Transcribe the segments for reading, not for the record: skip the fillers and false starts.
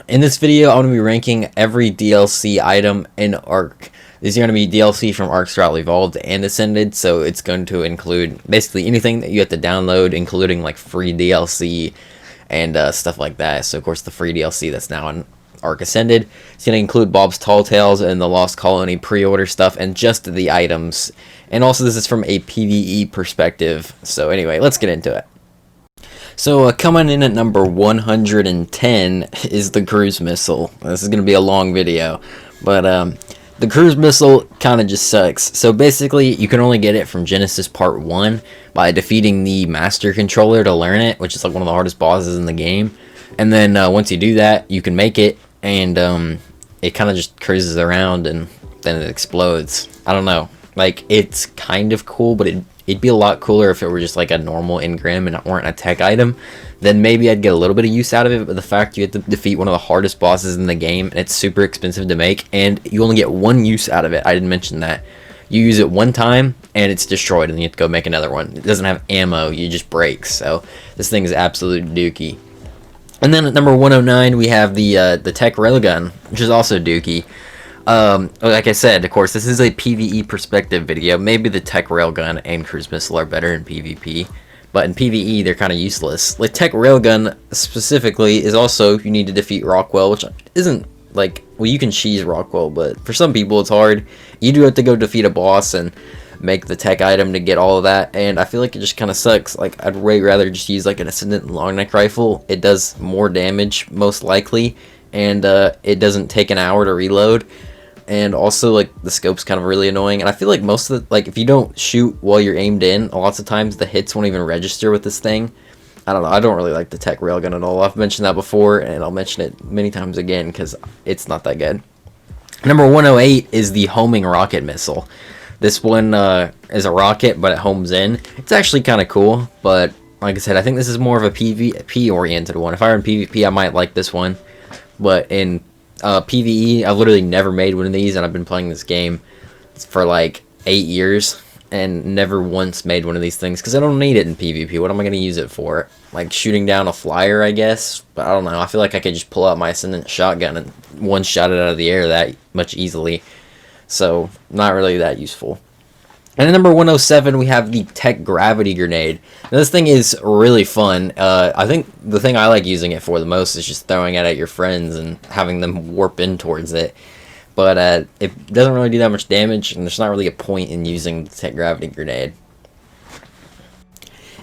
In this video, I'm going to be ranking every DLC item in ARK. These are going to be DLC from ARK Survival Evolved and Ascended, so it's going to include basically anything that you have to download, including like free DLC and stuff like that. So of course the free DLC that's now in ARK Ascended, it's going to include Bob's Tall Tales and the Lost Colony pre-order stuff and just the items. And also this is from a PvE perspective. So anyway, let's get into it. So coming in at number 110 is the cruise missile. This is going to be a long video, but the cruise missile kind of just sucks. So basically you can only get it from Genesis Part 1 by defeating the Master Controller to learn it, which is like one of the hardest bosses in the game. And then once you do that, you can make it, and it kind of just cruises around and then it explodes. I don't know. Like, it's kind of cool, but it'd be a lot cooler if it were just like a normal engram and it weren't a tech item. Then maybe I'd get a little bit of use out of it, but the fact you have to defeat one of the hardest bosses in the game and it's super expensive to make and you only get one use out of it. I didn't mention that. You use it one time and it's destroyed and you have to go make another one. It doesn't have ammo, you just breaks. So this thing is absolute dookie. And then at number 109 we have the tech railgun, which is also dookie. Like I said, of course, this is a PvE perspective video. Maybe the tech railgun and cruise missile are better in PvP, but in PvE they're kind of useless. The tech railgun specifically is also, you need to defeat Rockwell, which isn't like, well, you can cheese Rockwell, but for some people it's hard. You do have to go defeat a boss and make the tech item to get all of that, and I feel like it just kind of sucks. Like, I'd way rather just use like an Ascendant long neck rifle. It does more damage most likely, and it doesn't take an hour to reload. And also, like, the scope's kind of really annoying. And I feel like most of the, like, if you don't shoot while you're aimed in, lots of times the hits won't even register with this thing. I don't know. I don't really like the tech railgun at all. I've mentioned that before, and I'll mention it many times again because it's not that good. Number 108 is the homing rocket missile. This one is a rocket, but it homes in. It's actually kind of cool, but like I said, I think this is more of a PvP-oriented one. If I were in PvP, I might like this one. But in PvE, I've literally never made one of these, and I've been playing this game for like 8 years and never once made one of these things because I don't need it in PvP. What am I going to use it for? Like shooting down a flyer, I guess, but I don't know. I feel like I could just pull out my Ascendant shotgun and one shot it out of the air that much easily, so not really that useful. And at number 107, we have the Tech Gravity Grenade. Now, this thing is really fun. I think the thing I like using it for the most is just throwing it at your friends and having them warp in towards it. But it doesn't really do that much damage, and there's not really a point in using the Tech Gravity Grenade.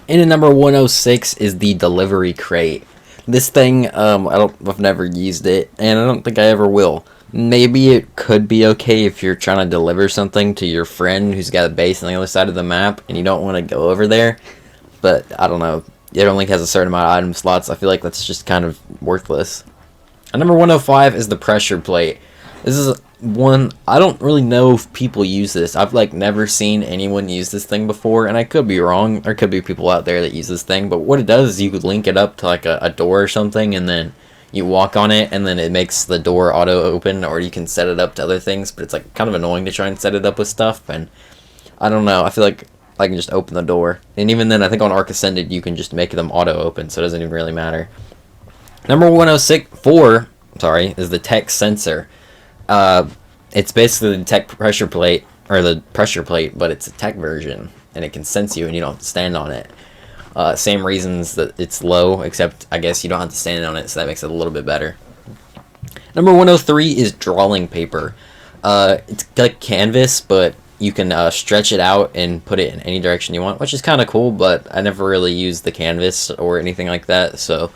And at number 106 is the Delivery Crate. This thing, I've never used it, and I don't think I ever will. Maybe it could be okay if you're trying to deliver something to your friend who's got a base on the other side of the map and you don't want to go over there, but I don't know. It only has a certain amount of item slots. I feel like that's just kind of worthless. And number 105 is the Pressure Plate. This is one, I don't really know if people use this. I've like never seen anyone use this thing before, and I could be wrong. There could be people out there that use this thing, but what it does is you could link it up to like a door or something, and then you walk on it and then it makes the door auto open, or you can set it up to other things, but it's like kind of annoying to try and set it up with stuff, and I don't know, I feel like I can just open the door, and even then I think on ARK Ascended you can just make them auto open, so it doesn't even really matter. Number 104 is the Tech Sensor. It's basically the Tech Pressure Plate, or the Pressure Plate, but it's a tech version, and it can sense you and you don't have to stand on it. Same reasons that it's low, except I guess you don't have to stand on it, so that makes it a little bit better. Number 103 is Drawing Paper. It's like canvas, but you can stretch it out and put it in any direction you want, which is kind of cool, but I never really used the canvas or anything like that, so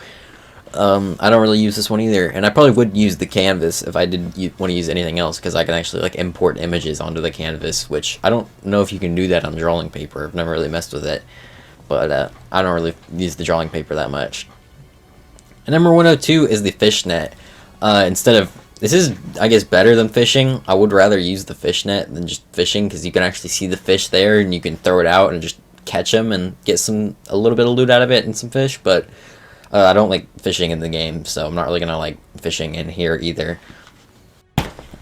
I don't really use this one either. And I probably would use the canvas if I did want to use anything else, because I can actually like import images onto the canvas, which I don't know if you can do that on Drawing Paper. I've never really messed with it. But I don't really use the Drawing Paper that much. And number 102 is the Fishnet. This is, I guess, better than fishing. I would rather use the fishnet than just fishing, because you can actually see the fish there and you can throw it out and just catch them and get a little bit of loot out of it and some fish. But I don't like fishing in the game, so I'm not really gonna like fishing in here either.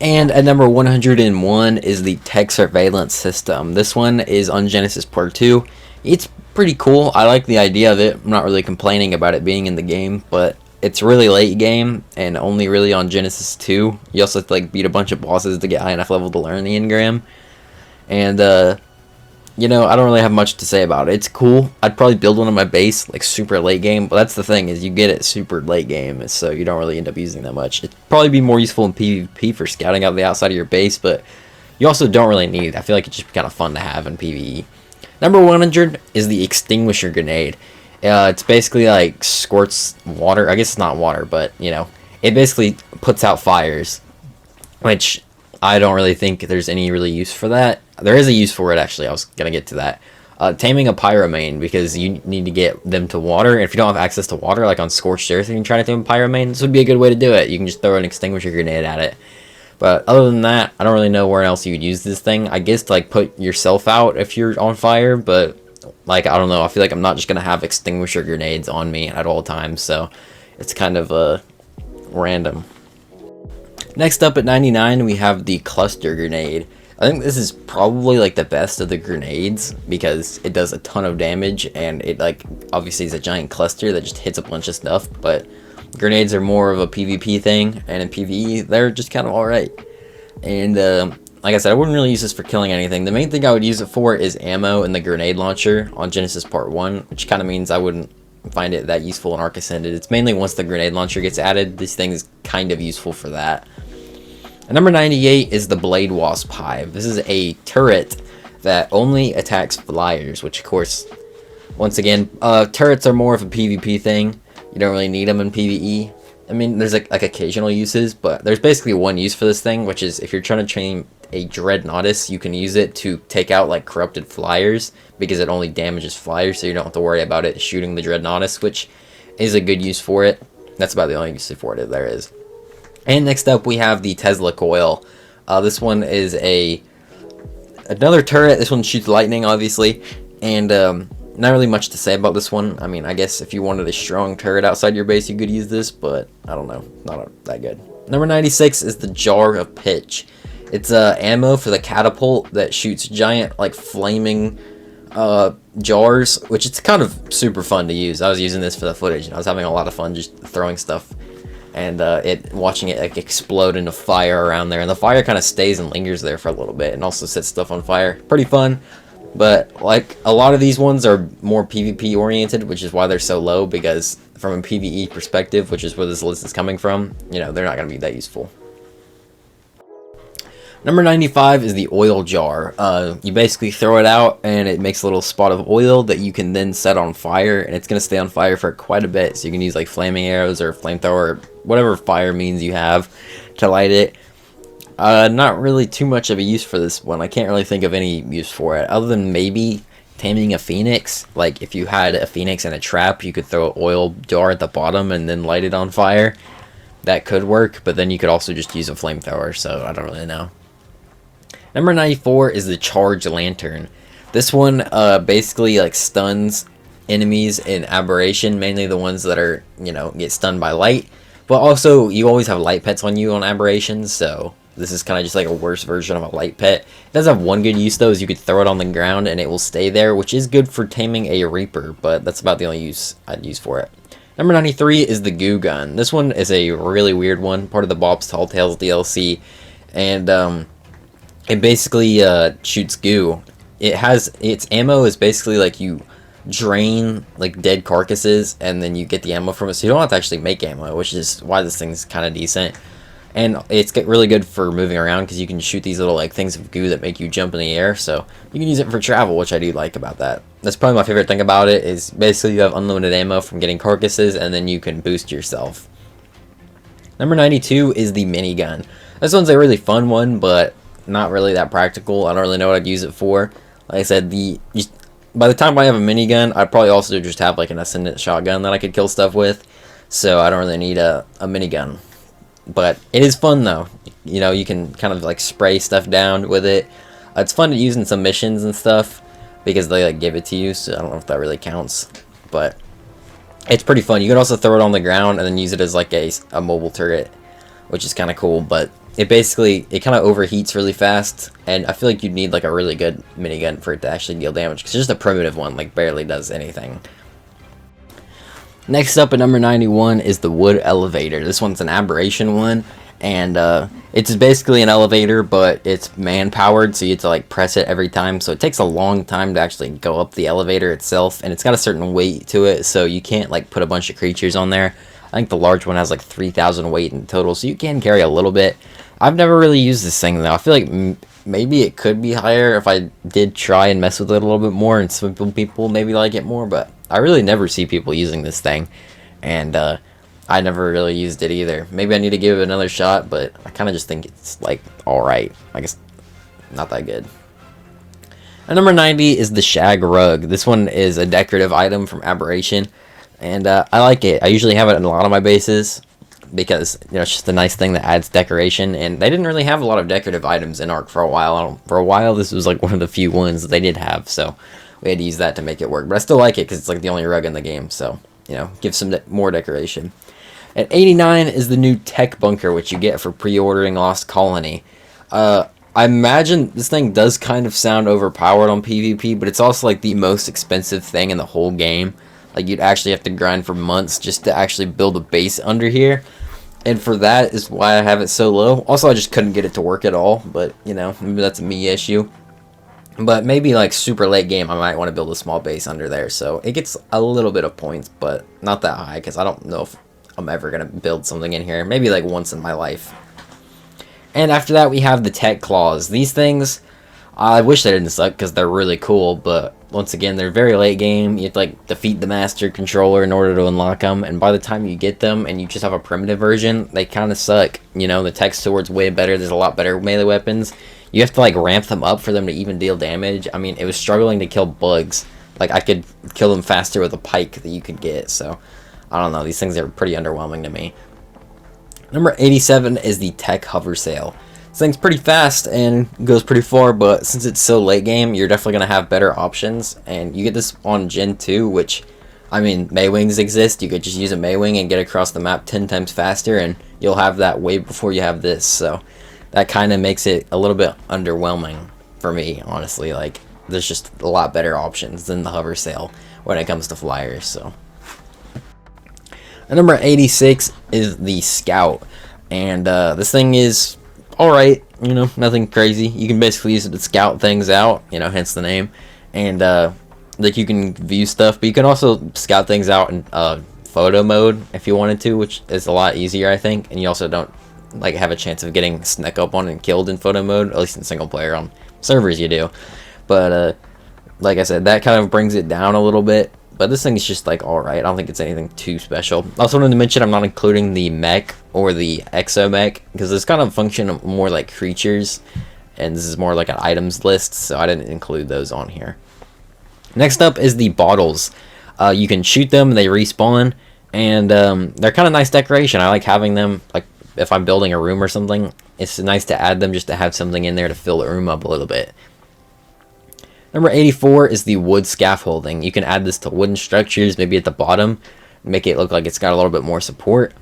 And at number 101 is the Tech Surveillance System. This one is on Genesis Part 2. It's pretty cool. I like the idea of it. I'm not really complaining about it being in the game, but it's really late game and only really on Genesis 2. You also have to like beat a bunch of bosses to get high enough level to learn the engram. And you know, I don't really have much to say about it. It's cool. I'd probably build one on my base, like super late game. But that's the thing, is you get it super late game, so you don't really end up using that much. It'd probably be more useful in PvP for scouting out the outside of your base, but you also don't really need it. I feel like it's just kind of fun to have in PvE. Number 100 is the Extinguisher Grenade. It's basically like squirts water. I guess it's not water, but, you know, it basically puts out fires, which I don't really think there's any really use for that. There is a use for it, actually. I was going to get to that. Taming a pyromane, because you need to get them to water. And if you don't have access to water, like on Scorched Earth, you can try to tame a pyromane. This would be a good way to do it. You can just throw an extinguisher grenade at it. But other than that, I don't really know where else you would use this thing. I guess to like put yourself out if you're on fire, but like, I don't know. I feel like I'm not just going to have extinguisher grenades on me at all times. So it's kind of random. Next up at 99, we have the Cluster Grenade. I think this is probably like the best of the grenades because it does a ton of damage, and it like obviously is a giant cluster that just hits a bunch of stuff, but grenades are more of a PvP thing, and in PvE they're just kind of alright. And like I said, I wouldn't really use this for killing anything. The main thing I would use it for is ammo in the grenade launcher on Genesis Part 1, which kind of means I wouldn't find it that useful in ARK Ascended. It's mainly once the grenade launcher gets added, this thing is kind of useful for that. And number 98 is the Blade Wasp Hive. This is a turret that only attacks flyers, which of course, once again, turrets are more of a PvP thing. You don't really need them in PvE. I mean, there's like occasional uses, but there's basically one use for this thing, which is if you're trying to train a Dreadnoughtus, you can use it to take out like corrupted flyers, because it only damages flyers, so you don't have to worry about it shooting the Dreadnoughtus, which is a good use for it. That's about the only use for it there is. And next up we have the Tesla Coil. This one is another turret. This one shoots lightning, obviously, and not really much to say about this one. I mean, I guess if you wanted a strong turret outside your base, you could use this, but I don't know, not that good. Number 96 is the Jar of Pitch. It's ammo for the catapult that shoots giant, like, flaming jars, which it's kind of super fun to use. I was using this for the footage, and I was having a lot of fun just throwing stuff and watching it like explode into fire around there, and the fire kind of stays and lingers there for a little bit and also sets stuff on fire. Pretty fun, but like a lot of these ones are more PvP oriented, which is why they're so low, because from a PvE perspective, which is where this list is coming from, you know, they're not going to be that useful. Number 95 is the Oil Jar. You basically throw it out and it makes a little spot of oil that you can then set on fire, and it's going to stay on fire for quite a bit. So you can use like flaming arrows or flamethrower, whatever fire means you have to light it. Not really too much of a use for this one. I can't really think of any use for it other than maybe taming a phoenix. Like if you had a phoenix in a trap, you could throw an oil jar at the bottom and then light it on fire. That could work, but then you could also just use a flamethrower, so I don't really know. Number 94 is the Charge Lantern. This one basically like stuns enemies in Aberration, mainly the ones that are, you know, get stunned by light. But also, you always have light pets on you on Aberrations, so this is kind of just like a worse version of a light pet. It does have one good use though, is you could throw it on the ground and it will stay there, which is good for taming a Reaper, but that's about the only use I'd use for it. Number 93 is the Goo Gun. This one is a really weird one, part of the Bob's Tall Tales DLC, and it basically shoots goo. Its ammo is basically like you drain like dead carcasses and then you get the ammo from it, so you don't have to actually make ammo, which is why this thing's kind of decent. And it's really good for moving around because you can shoot these little like things of goo that make you jump in the air, so you can use it for travel, which I do like about that. That's probably my favorite thing about it, is basically you have unlimited ammo from getting carcasses and then you can boost yourself. Number 92 is the minigun. This one's a really fun one, but not really that practical. I don't really know what I'd use it for. Like I said, by the time I have a minigun, I'd probably also just have like an Ascendant shotgun that I could kill stuff with, so I don't really need a minigun. But it is fun though. You know, you can kind of like spray stuff down with it. It's fun to use in some missions and stuff because they like give it to you, so I don't know if that really counts, but it's pretty fun. You can also throw it on the ground and then use it as like a mobile turret, which is kind of cool, but it kind of overheats really fast, and I feel like you'd need like a really good minigun for it to actually deal damage, because just a primitive one like barely does anything. Next up at number 91 is the wood elevator. This one's an aberration one, and it's basically an elevator, but it's man powered, so you have to like press it every time, so it takes a long time to actually go up the elevator itself, and it's got a certain weight to it, so you can't like put a bunch of creatures on there. I think the large one has like 3,000 weight in total, so you can carry a little bit. I've never really used this thing though. I feel like maybe it could be higher if I did try and mess with it a little bit more, and some people maybe like it more, but I really never see people using this thing, and I never really used it either. Maybe I need to give it another shot, but I kind of just think it's like alright. I guess not that good. And number 90 is the shag rug. This one is a decorative item from Aberration, and I like it. I usually have it in a lot of my bases because, you know, it's just a nice thing that adds decoration, and they didn't really have a lot of decorative items in ARK for a while. For a while, this was like one of the few ones that they did have, so we had to use that to make it work. But I still like it because it's like the only rug in the game, so, you know, give some more decoration. At 89 is the new tech bunker, which you get for pre-ordering Lost Colony. I imagine this thing does kind of sound overpowered on PvP, but it's also like the most expensive thing in the whole game. Like, you'd actually have to grind for months just to actually build a base under here. And for that is why I have it so low. Also, I just couldn't get it to work at all, but, you know, maybe that's a me issue. But maybe, like, super late game, I might want to build a small base under there. So it gets a little bit of points, but not that high, because I don't know if I'm ever going to build something in here. Maybe, like, once in my life. And after that, we have the tech claws. These things, I wish they didn't suck, because they're really cool, but once again, they're very late game. You have to like defeat the master controller in order to unlock them, and by the time you get them and you just have a primitive version, they kind of suck. You know, the tech sword's way better. There's a lot better melee weapons. You have to like ramp them up for them to even deal damage. I mean, it was struggling to kill bugs. Like, I could kill them faster with a pike that you could get, so I don't know. These things are pretty underwhelming to me. Number 87 is the tech hover sail. This thing's pretty fast and goes pretty far, but since it's so late game, you're definitely going to have better options, and you get this on Gen 2, which, I mean, Maywings exist. You could just use a Maywing and get across the map 10 times faster, and you'll have that way before you have this, so that kind of makes it a little bit underwhelming for me, honestly. Like, there's just a lot better options than the hover sail when it comes to flyers, so. And number 86 is the Scout, and this thing is alright, you know, nothing crazy. You can basically use it to scout things out, you know, hence the name. And, like, you can view stuff, but you can also scout things out in photo mode if you wanted to, which is a lot easier, I think. And you also don't, like, have a chance of getting snuck up on and killed in photo mode, at least in single player. On servers you do. But, like I said, that kind of brings it down a little bit. But this thing is just, like, alright. I don't think it's anything too special. I also wanted to mention I'm not including the mech or the exo mech, because this kind of function more like creatures, and this is more like an items list, so I didn't include those on here. Next up is the bottles. You can shoot them, they respawn, and they're kind of nice decoration. I like having them, like, if I'm building a room or something, it's nice to add them just to have something in there to fill the room up a little bit. Number 84 is the wood scaffolding. You can add this to wooden structures, maybe at the bottom, make it look like it's got a little bit more support.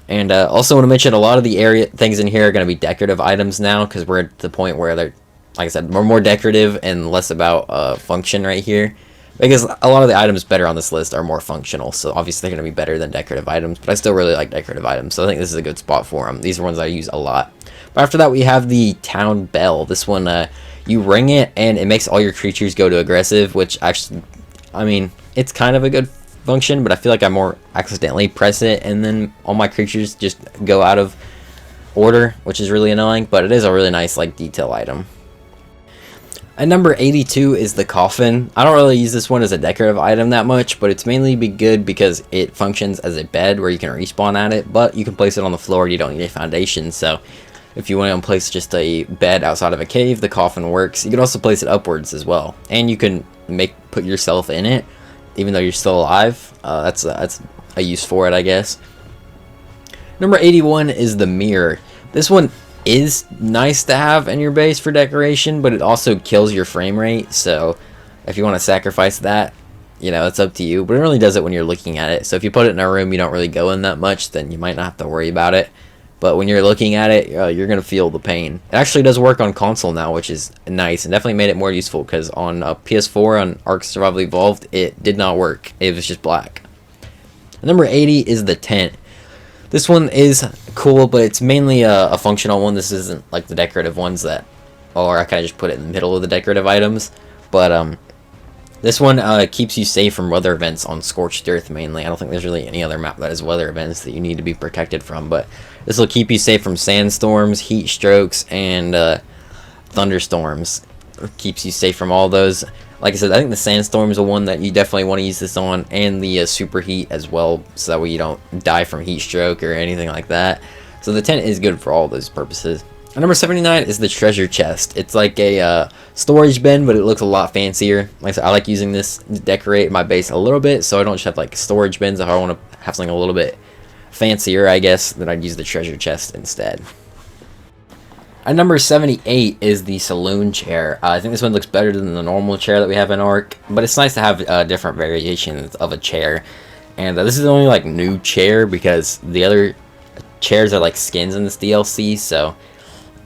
And also want to mention a lot of the things in here are going to be decorative items now, because we're at the point where they're, like I said, more decorative and less about function right here. Because a lot of the items better on this list are more functional, so obviously they're going to be better than decorative items, but I still really like decorative items, so I think this is a good spot for them. These are ones I use a lot. But after that, we have the town bell. This one, you ring it, and it makes all your creatures go to aggressive, which actually, I mean, it's kind of a good function, but I feel like I more accidentally press it, and then all my creatures just go out of order, which is really annoying, but it is a really nice, like, detail item. At number 82 is the coffin. I don't really use this one as a decorative item that much, but it's mainly be good because it functions as a bed where you can respawn at it, but you can place it on the floor, you don't need a foundation, so if you want to place just a bed outside of a cave, the coffin works. You can also place it upwards as well, and you can put yourself in it, even though you're still alive. That's a use for it, I guess. Number 81 is the mirror. This one is nice to have in your base for decoration, but it also kills your frame rate, so if you want to sacrifice that, you know, it's up to you, but it really does it when you're looking at it. So if you put it in a room you don't really go in that much, then you might not have to worry about it. But when you're looking at it, you're going to feel the pain. It actually does work on console now, which is nice, and definitely made it more useful, because on PS4, on ARK Survival Evolved, it did not work. It was just black. Number 80 is the tent. This one is cool, but it's mainly a functional one. This isn't like the decorative ones that, or I kind of just put it in the middle of the decorative items. But this one keeps you safe from weather events on Scorched Earth mainly. I don't think there's really any other map that has weather events that you need to be protected from, but this will keep you safe from sandstorms, heat strokes, and thunderstorms. It keeps you safe from all those. Like I said, I think the sandstorm is the one that you definitely want to use this on, and the superheat as well, so that way you don't die from heat stroke or anything like that. So the tent is good for all those purposes. And number 79 is the treasure chest. It's like a storage bin, but it looks a lot fancier. Like I said, I like using this to decorate my base a little bit, so I don't just have like storage bins. If I want to have something a little bit fancier, I guess, then I'd use the treasure chest instead. At number 78 is the saloon chair. I think this one looks better than the normal chair that we have in ARK, but it's nice to have different variations of a chair. And this is the only like new chair, because the other chairs are like skins in this DLC. So,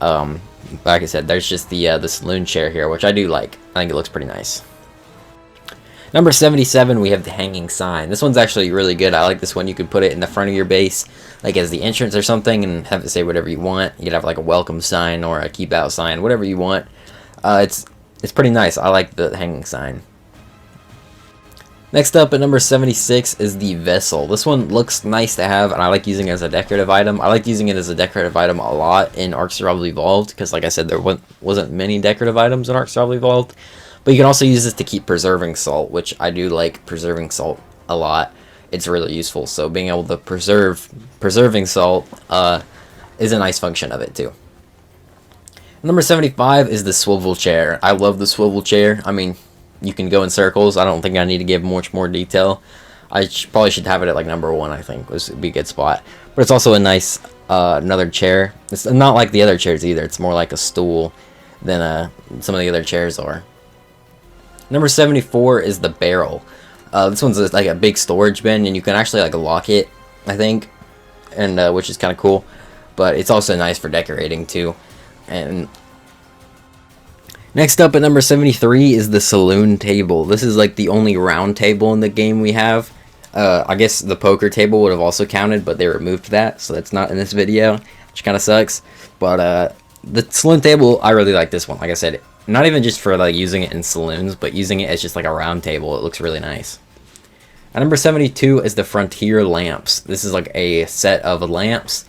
like I said, there's just the saloon chair here, which I do like. I think it looks pretty nice. Number 77, we have the hanging sign. This one's actually really good. I like this one. You could put it in the front of your base, like as the entrance or something, and have it say whatever you want. You could have like a welcome sign or a keep out sign, whatever you want. It's pretty nice. I like the hanging sign. Next up at number 76 is the vessel. This one looks nice to have, and I like using it as a decorative item. I like using it as a decorative item a lot in ARK Survival Evolved, because like I said, there wasn't many decorative items in ARK Survival Evolved. But you can also use this to keep preserving salt, which I do like preserving salt a lot. It's really useful, so being able to preserving salt is a nice function of it too. Number 75 is the swivel chair. I love the swivel chair. I mean, you can go in circles. I don't think I need to give much more detail. I probably should have it at like number 1, I think, would be a good spot. But it's also a nice another chair. It's not like the other chairs either. It's more like a stool than some of the other chairs are. Number 74 is the barrel. This one's like a big storage bin, and you can actually like lock it, I think, and which is kind of cool. But it's also nice for decorating too. And next up at number 73 is the saloon table. This is like the only round table in the game we have. I guess the poker table would have also counted, but they removed that, so that's not in this video, which kind of sucks. But the saloon table, I really like this one. Like I said, not even just for like using it in saloons, but using it as just like a round table. It looks really nice. At number 72 is the Frontier lamps. This is like a set of lamps,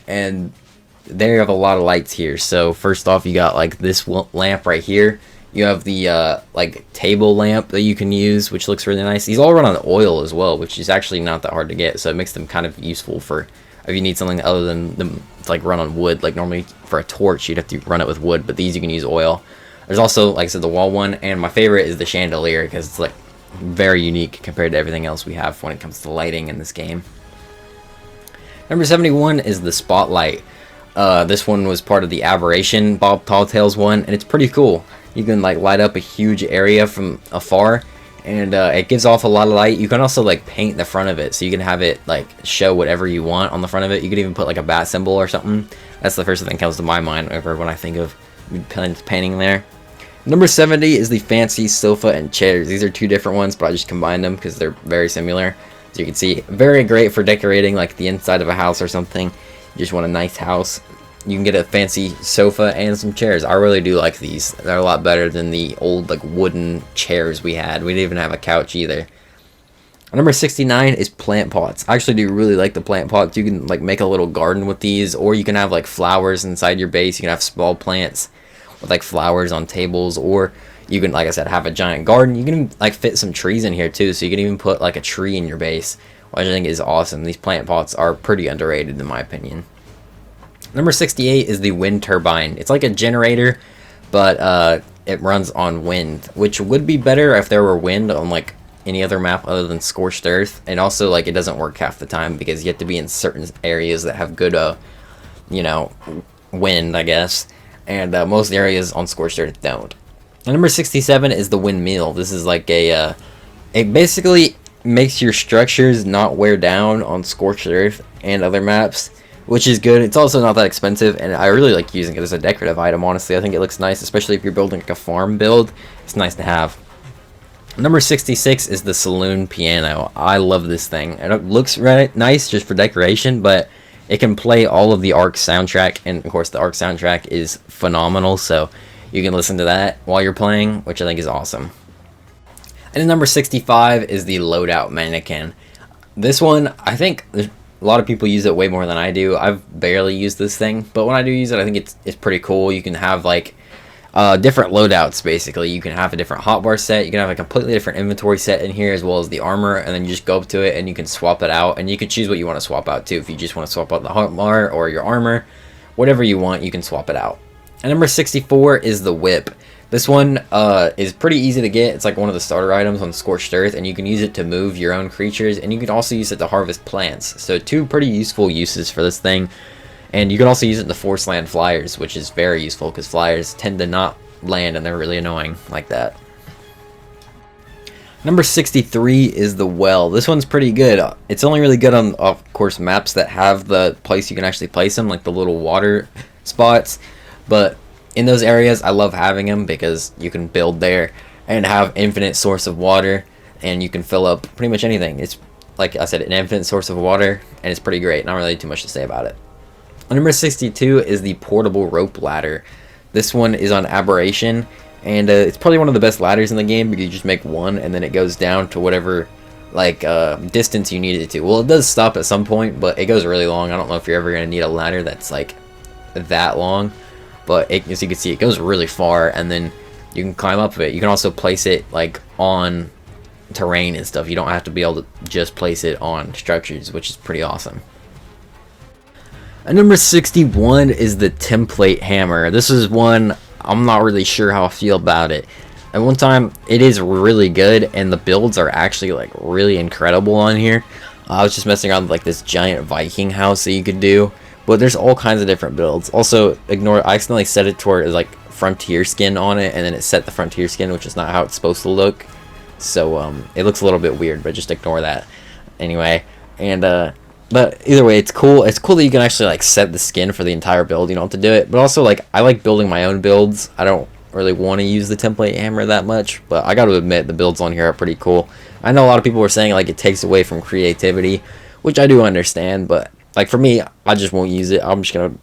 and they have a lot of lights here. So first off, you got like this lamp right here. You have the like table lamp that you can use, which looks really nice. These all run on oil as well, which is actually not that hard to get, so it makes them kind of useful for if you need something other than them to like run on wood. Like normally for a torch you'd have to run it with wood, but these you can use oil. There's also, like I said, the wall one, and my favorite is the chandelier, because it's like very unique compared to everything else we have when it comes to lighting in this game. Number 71 is the spotlight. This one was part of the Aberration Bob Talltales one, and it's pretty cool. You can like light up a huge area from afar, and it gives off a lot of light. You can also like paint the front of it, so you can have it like show whatever you want on the front of it. You could even put like a bat symbol or something. That's the first thing that comes to my mind when I think of painting there. Number 70 is the fancy sofa and chairs. These are two different ones, but I just combined them because they're very similar. As you can see, very great for decorating like the inside of a house or something. You just want a nice house. You can get a fancy sofa and some chairs. I really do like these. They're a lot better than the old like wooden chairs we had. We didn't even have a couch either. Number 69 is plant pots. I actually do really like the plant pots. You can like make a little garden with these, or you can have like flowers inside your base. You can have small plants with like flowers on tables, or you can, like I said, have a giant garden. You can like fit some trees in here too, so you can even put like a tree in your base, which I think is awesome. These plant pots are pretty underrated in my opinion. Number 68 is the wind turbine. It's like a generator, but it runs on wind, which would be better if there were wind on like any other map other than Scorched Earth. And also, like, it doesn't work half the time because you have to be in certain areas that have good you know, wind, I guess, and most areas on Scorched Earth don't. And number 67 is the windmill. This is like a it basically makes your structures not wear down on Scorched Earth and other maps, which is good. It's also not that expensive, and I really like using it as a decorative item, honestly. I think it looks nice, especially if you're building like a farm build. It's nice to have. Number 66 is the saloon piano. I love this thing. It looks nice just for decoration, but it can play all of the ARK soundtrack, and of course the ARK soundtrack is phenomenal, so you can listen to that while you're playing, which I think is awesome. And then number 65 is the loadout mannequin. This one, I think a lot of people use it way more than I do. I've barely used this thing, but when I do use it, I think it's pretty cool. You can have like different loadouts, basically. You can have a different hotbar set, you can have a completely different inventory set in here, as well as the armor, and then you just go up to it and you can swap it out, and you can choose what you want to swap out too. If you just want to swap out the hotbar or your armor, whatever you want, you can swap it out. And number 64 is the whip. This one is pretty easy to get. It's like one of the starter items on Scorched Earth, and you can use it to move your own creatures, and you can also use it to harvest plants. So two pretty useful uses for this thing. And you can also use it to force land flyers, which is very useful because flyers tend to not land and they're really annoying like that. Number 63 is the well. This one's pretty good. It's only really good on, of course, maps that have the place you can actually place them, like the little water spots. But in those areas, I love having them because you can build there and have infinite source of water, and you can fill up pretty much anything. It's, like I said, an infinite source of water, and it's pretty great. Not really too much to say about it. Number 62 is the portable rope ladder. This one is on Aberration, and it's probably one of the best ladders in the game because you just make one and then it goes down to whatever like distance you need it to. Well, it does stop at some point, but it goes really long. I don't know if you're ever going to need a ladder that's like that long, but as you can see, it goes really far, and then you can climb up it. You can also place it like on terrain and stuff. You don't have to be able to just place it on structures, which is pretty awesome. And number 61 is the template hammer. This is one I'm not really sure how I feel about it. At one time, it is really good, and the builds are actually like really incredible on here. I was just messing around with like this giant Viking house that you could do, but there's all kinds of different builds. Also, I accidentally set it to where it's like frontier skin on it, and then it set the frontier skin, which is not how it's supposed to look. So it looks a little bit weird, but just ignore that. Anyway, and but either way, it's cool. It's cool that you can actually like set the skin for the entire build. You don't have to do it. But also, like, I like building my own builds. I don't really want to use the template hammer that much, but I got to admit the builds on here are pretty cool. I know a lot of people were saying like it takes away from creativity, which I do understand. But like for me, I just won't use it. I'm just gonna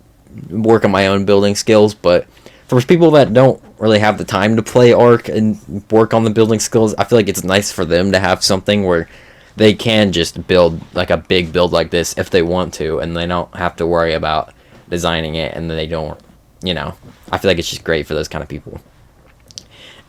work on my own building skills. But for people that don't really have the time to play ARK and work on the building skills, I feel like it's nice for them to have something where they can just build like a big build like this if they want to, and they don't have to worry about designing it, and they don't, you know, I feel like it's just great for those kind of people.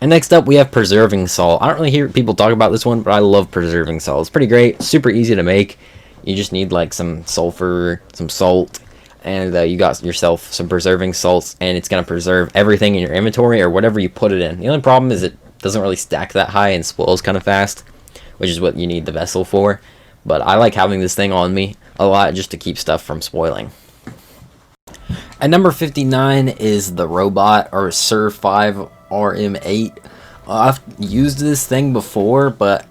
And next up, we have Preserving Salt. I don't really hear people talk about this one, but I love Preserving Salt. It's pretty great, super easy to make. You just need like some sulfur, some salt, and you got yourself some Preserving Salts, and it's going to preserve everything in your inventory or whatever you put it in. The only problem is it doesn't really stack that high and spoils kind of fast, which is what you need the vessel for. But I like having this thing on me a lot just to keep stuff from spoiling. At number 59 is the robot, or Sir 5 RM8. I've used this thing before, but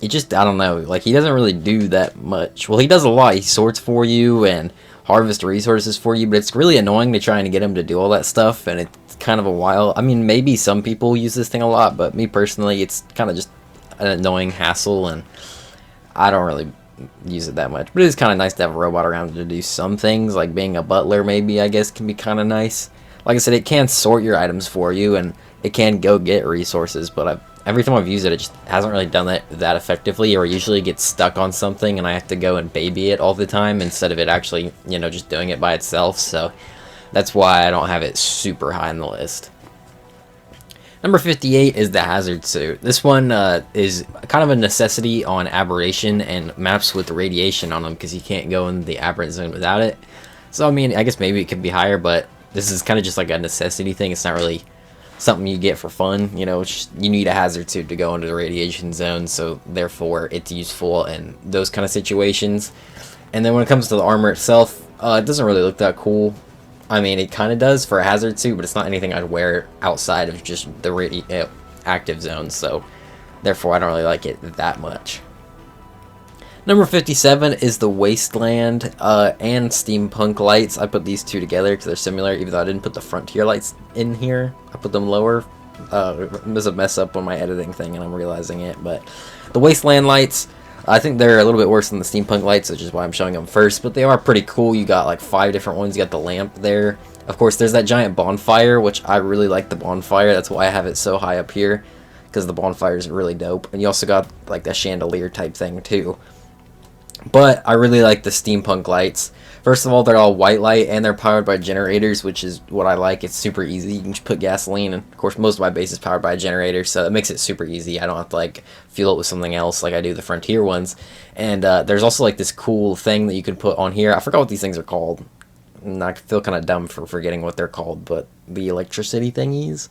it just, I don't know, like he doesn't really do that much. Well, he does a lot. He sorts for you and harvests resources for you, but it's really annoying to try and get him to do all that stuff, and it's kind of a while. I mean, maybe some people use this thing a lot, but me personally, it's kind of just an annoying hassle, and I don't really use it that much. But it is kind of nice to have a robot around to do some things, like being a butler maybe, I guess, can be kind of nice. Like I said, it can sort your items for you, and it can go get resources, but every time I've used it, it just hasn't really done that effectively, or usually gets stuck on something and I have to go and baby it all the time instead of it actually, you know, just doing it by itself. So that's why I don't have it super high on the list. Number 58 is the hazard suit. This one is kind of a necessity on Aberration and maps with radiation on them, because you can't go in the aberrant zone without it. So I mean, I guess maybe it could be higher, but this is kind of just like a necessity thing. It's not really something you get for fun, you know. You need a hazard suit to go into the radiation zone, so therefore it's useful in those kind of situations. And then when it comes to the armor itself, it doesn't really look that cool. I mean, it kind of does for a hazard suit, but it's not anything I'd wear outside of just the active zone, so therefore I don't really like it that much. Number 57 is the Wasteland and Steampunk lights. I put these two together because they're similar, even though I didn't put the Frontier lights in here. I put them lower There's a mess up on my editing thing, and I'm realizing it. But the Wasteland lights, I think they're a little bit worse than the steampunk lights, which is why I'm showing them first. But they are pretty cool. You got like 5 different ones. You got the lamp there. Of course, there's that giant bonfire, which I really like the bonfire. That's why I have it so high up here, because the bonfire is really dope. And you also got like that chandelier type thing too. But I really like the steampunk lights. First of all, they're all white light and they're powered by generators, which is what I like. It's super easy. You can just put gasoline, and of course most of my base is powered by a generator, so it makes it super easy. I don't have to like fuel it with something else like I do the Frontier ones. And there's also like this cool thing that you can put on here. I forgot what these things are called. And I feel kind of dumb for forgetting what they're called, but the electricity thingies.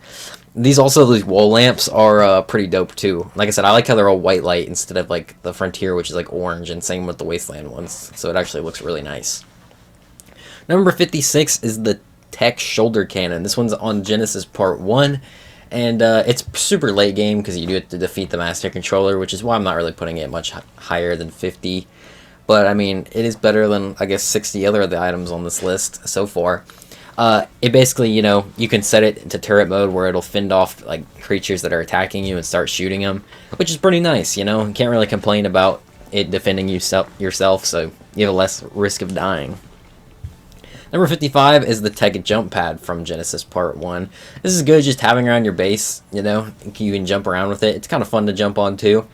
These wall lamps are pretty dope too. Like I said, I like how they're all white light instead of like the Frontier, which is like orange, and same with the Wasteland ones. So it actually looks really nice. Number 56 is the Tech Shoulder Cannon. This one's on Genesis Part 1, and it's super late game because you do have to defeat the Master Controller, which is why I'm not really putting it much higher than 50. But, I mean, it is better than, I guess, 60 other of the items on this list so far. It basically, you know, you can set it into turret mode where it'll fend off, like, creatures that are attacking you and start shooting them, which is pretty nice, you know? You can't really complain about it defending yourself, so you have a less risk of dying. Number 55 is the Tech Jump Pad from Genesis Part 1. This is good just having around your base, you know? You can jump around with it. It's kind of fun to jump on, too.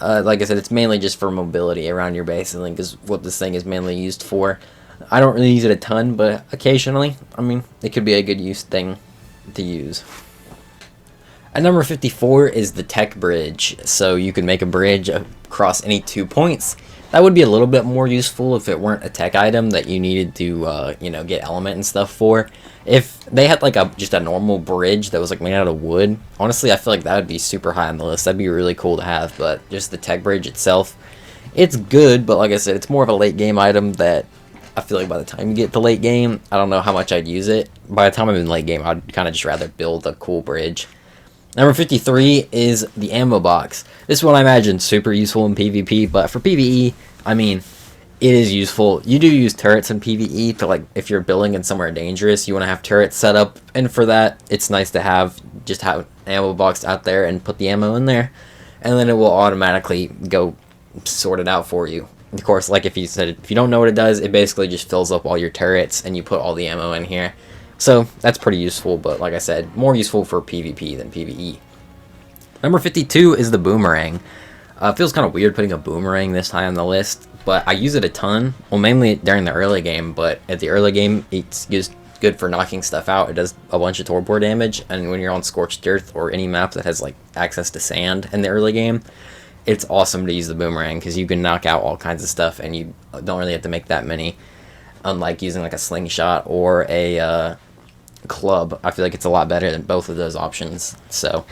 Like I said, it's mainly just for mobility around your base, I think is what this thing is mainly used for. I don't really use it a ton, but occasionally, I mean, it could be a good thing to use. At number 54 is the Tech Bridge. So you can make a bridge across any 2 points. That would be a little bit more useful if it weren't a tech item that you needed to, you know, get element and stuff for. If they had like just a normal bridge that was like made out of wood, honestly, I feel like that would be super high on the list. That'd be really cool to have. But just the tech bridge itself, it's good. But like I said, it's more of a late game item that I feel like by the time you get to late game, I don't know how much I'd use it. By the time I'm in late game, I'd kind of just rather build a cool bridge. Number 53 is the ammo box. This one I imagine super useful in PvP, but for PvE, I mean, it is useful. You do use turrets in PvE to, like, if you're building in somewhere dangerous, you want to have turrets set up, and for that, it's nice to have an ammo box out there and put the ammo in there, and then it will automatically go sort it out for you. Of course, like if you don't know what it does, it basically just fills up all your turrets, and you put all the ammo in here. So that's pretty useful, but like I said, more useful for PvP than PvE. Number 52 is the boomerang. It feels kind of weird putting a boomerang this high on the list, but I use it a ton. Well, mainly during the early game, but at the early game, it's just good for knocking stuff out. It does a bunch of torpor damage, and when you're on Scorched Earth or any map that has like access to sand in the early game, it's awesome to use the boomerang because you can knock out all kinds of stuff, and you don't really have to make that many. Unlike using like a slingshot or a club, I feel like it's a lot better than both of those options. So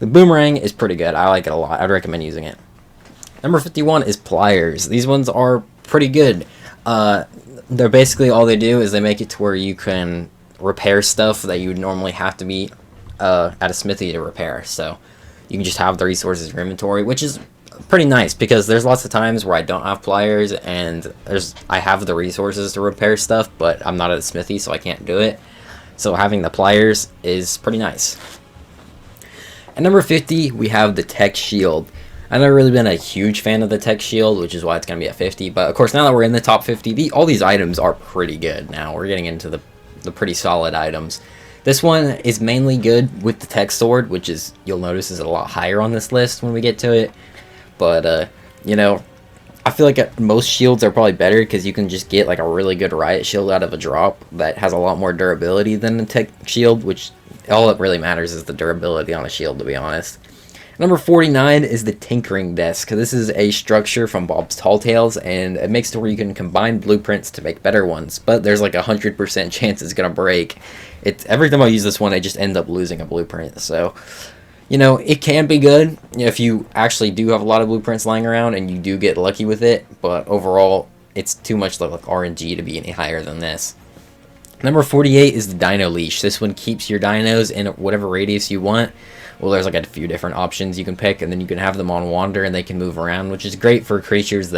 the boomerang is pretty good. I like it a lot. I'd recommend using it. Number 51 is pliers. These ones are pretty good. They're basically all they do is they make it to where you can repair stuff that you would normally have to be at a smithy to repair. So you can just have the resources in your inventory, which is pretty nice because there's lots of times where I don't have pliers and I have the resources to repair stuff, but I'm not at a smithy, so I can't do it. So having the pliers is pretty nice. At number 50, we have the Tech Shield. I've never really been a huge fan of the Tech Shield, which is why it's going to be at 50. But of course, now that we're in the top 50, all these items are pretty good now. We're getting into the pretty solid items. This one is mainly good with the Tech Sword, which is, you'll notice, is a lot higher on this list when we get to it. But, you know, I feel like most shields are probably better because you can just get like a really good riot shield out of a drop that has a lot more durability than the Tech Shield, which all that really matters is the durability on a shield, to be honest. Number 49 is the Tinkering Desk. This is a structure from Bob's Tall Tales, and it makes it where you can combine blueprints to make better ones, but there's like a 100% chance it's gonna break. Every time I use this one, I just end up losing a blueprint, so you know, it can be good if you actually do have a lot of blueprints lying around and you do get lucky with it, but overall, it's too much like RNG to be any higher than this. Number 48 is the Dino Leash. This one keeps your dinos in whatever radius you want. Well, there's like a few different options you can pick, and then you can have them on wander and they can move around, which is great for creatures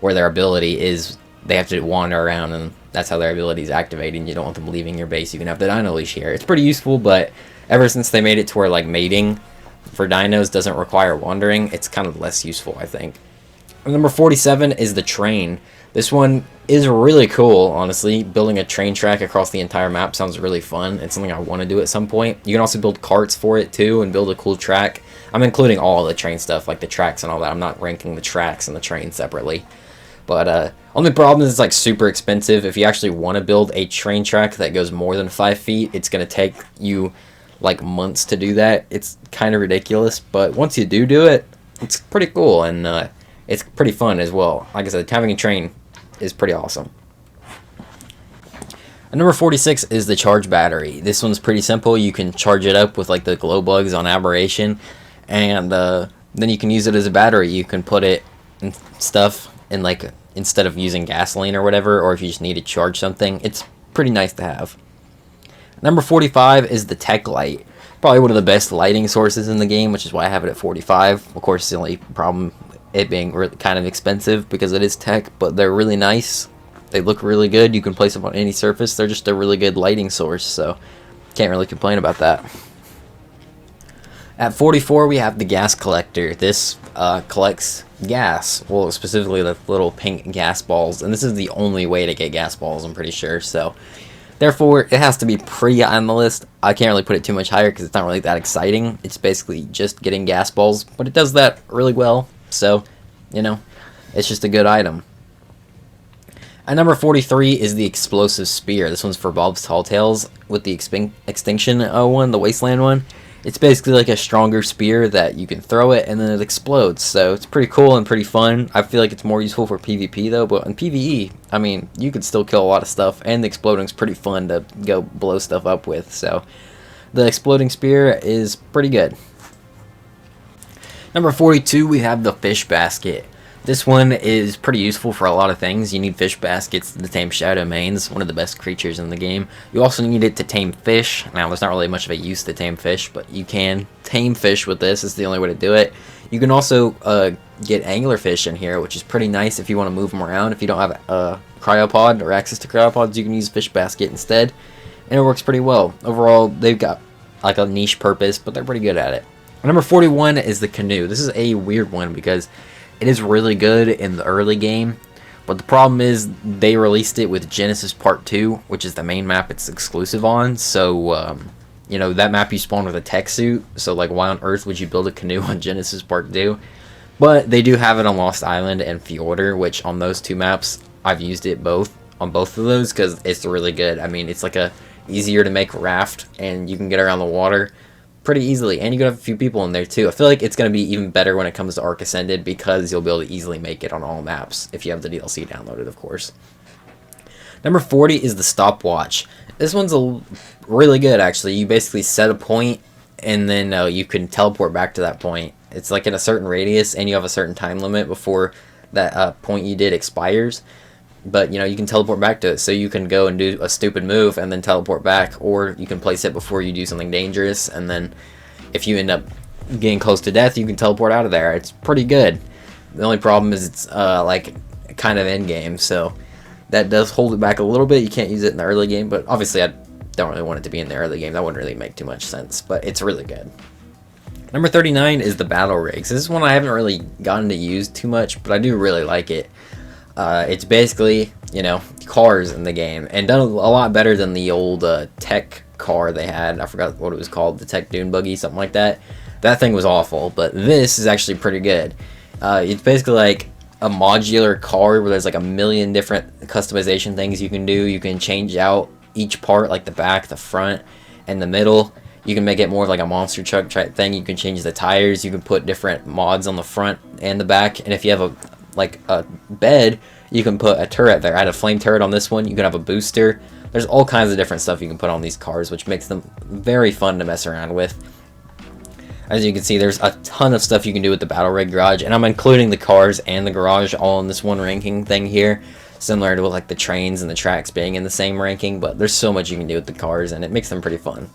where their ability is they have to wander around, and that's how their abilities activate, and you don't want them leaving your base. You can have the dino leash here. It's pretty useful, but ever since they made it to where like mating for dinos doesn't require wandering, it's kind of less useful, I think. Number 47 is the train. This one is really cool, honestly. Building a train track across the entire map sounds really fun. It's something I want to do at some point. You can also build carts for it too and build a cool track. I'm including all the train stuff, like the tracks and all that. I'm not ranking the tracks and the train separately. But only problem is it's like super expensive. If you actually want to build a train track that goes more than 5 feet, it's going to take you like months to do that. It's kind of ridiculous, but once you do it, it's pretty cool, and it's pretty fun as well. Like I said, having a train is pretty awesome. And number 46 is the charge battery. This one's pretty simple. You can charge it up with like the glow bugs on Aberration, and then you can use it as a battery. You can put it in stuff, and like instead of using gasoline or whatever, or if you just need to charge something, it's pretty nice to have. Number 45 is the tech light. Probably one of the best lighting sources in the game, which is why I have it at 45. Of course, the only problem, it being kind of expensive because it is tech, but they're really nice. They look really good. You can place them on any surface. They're just a really good lighting source, so can't really complain about that. At 44, we have the gas collector. This collects gas, well, specifically the little pink gas balls, and this is the only way to get gas balls, I'm pretty sure, so therefore it has to be pretty high on the list. I can't really put it too much higher because it's not really that exciting. It's basically just getting gas balls, but it does that really well, so, you know, it's just a good item. At number 43 is the explosive spear. This one's for Bob's Tall Tales with the extinction one, the wasteland one. It's basically like a stronger spear that you can throw it and then it explodes. So it's pretty cool and pretty fun. I feel like it's more useful for PvP though, but in PvE, I mean, you could still kill a lot of stuff, and the exploding's pretty fun to go blow stuff up with. So the exploding spear is pretty good. Number 42, we have the fish basket. This one is pretty useful for a lot of things. You need fish baskets to tame shadow mains, one of the best creatures in the game. You also need it to tame fish. Now, there's not really much of a use to tame fish, but you can tame fish with this. It's the only way to do it. You can also get anglerfish in here, which is pretty nice if you want to move them around. If you don't have a cryopod or access to cryopods, you can use a fish basket instead, and it works pretty well. Overall, they've got like a niche purpose, but they're pretty good at it. Number 41 is the canoe. This is a weird one because it is really good in the early game, but the problem is they released it with Genesis Part 2, which is the main map it's exclusive on, so, you know, that map you spawn with a tech suit, so, like, why on earth would you build a canoe on Genesis Part 2? But they do have it on Lost Island and Fjordur, which on those two maps, I've used it on both of those, because it's really good. I mean, it's like a easier to make raft, and you can get around the water pretty easily, and you can have a few people in there too. I feel like it's going to be even better when it comes to ARK Ascended because you'll be able to easily make it on all maps if you have the DLC downloaded, of course. Number 40 is the stopwatch. This one's really good, actually. You basically set a point, and then you can teleport back to that point. It's like in a certain radius, and you have a certain time limit before that point you did expires. But, you know, you can teleport back to it, so you can go and do a stupid move and then teleport back, or you can place it before you do something dangerous, and then if you end up getting close to death, you can teleport out of there. It's pretty good. The only problem is it's, like, kind of endgame, so that does hold it back a little bit. You can't use it in the early game, but obviously I don't really want it to be in the early game. That wouldn't really make too much sense, but it's really good. Number 39 is the battle rigs. This is one I haven't really gotten to use too much, but I do really like it. It's basically, you know, cars in the game, and done a lot better than the old tech car they had. I forgot what it was called, the tech dune buggy, something like that. That thing was awful, but this is actually pretty good. It's basically like a modular car where there's like a million different customization things you can do. You can change out each part, like the back, the front, and the middle. You can make it more of like a monster truck type thing. You can change the tires. You can put different mods on the front and the back, and if you have a bed, you can put a turret there. I had a flame turret on this one. You can have a booster. There's all kinds of different stuff you can put on these cars, which makes them very fun to mess around with. As you can see, there's a ton of stuff you can do with the battle rig garage, and I'm including the cars and the garage all in this one ranking thing here, similar to like the trains and the tracks being in the same ranking, but there's so much you can do with the cars, and it makes them pretty fun.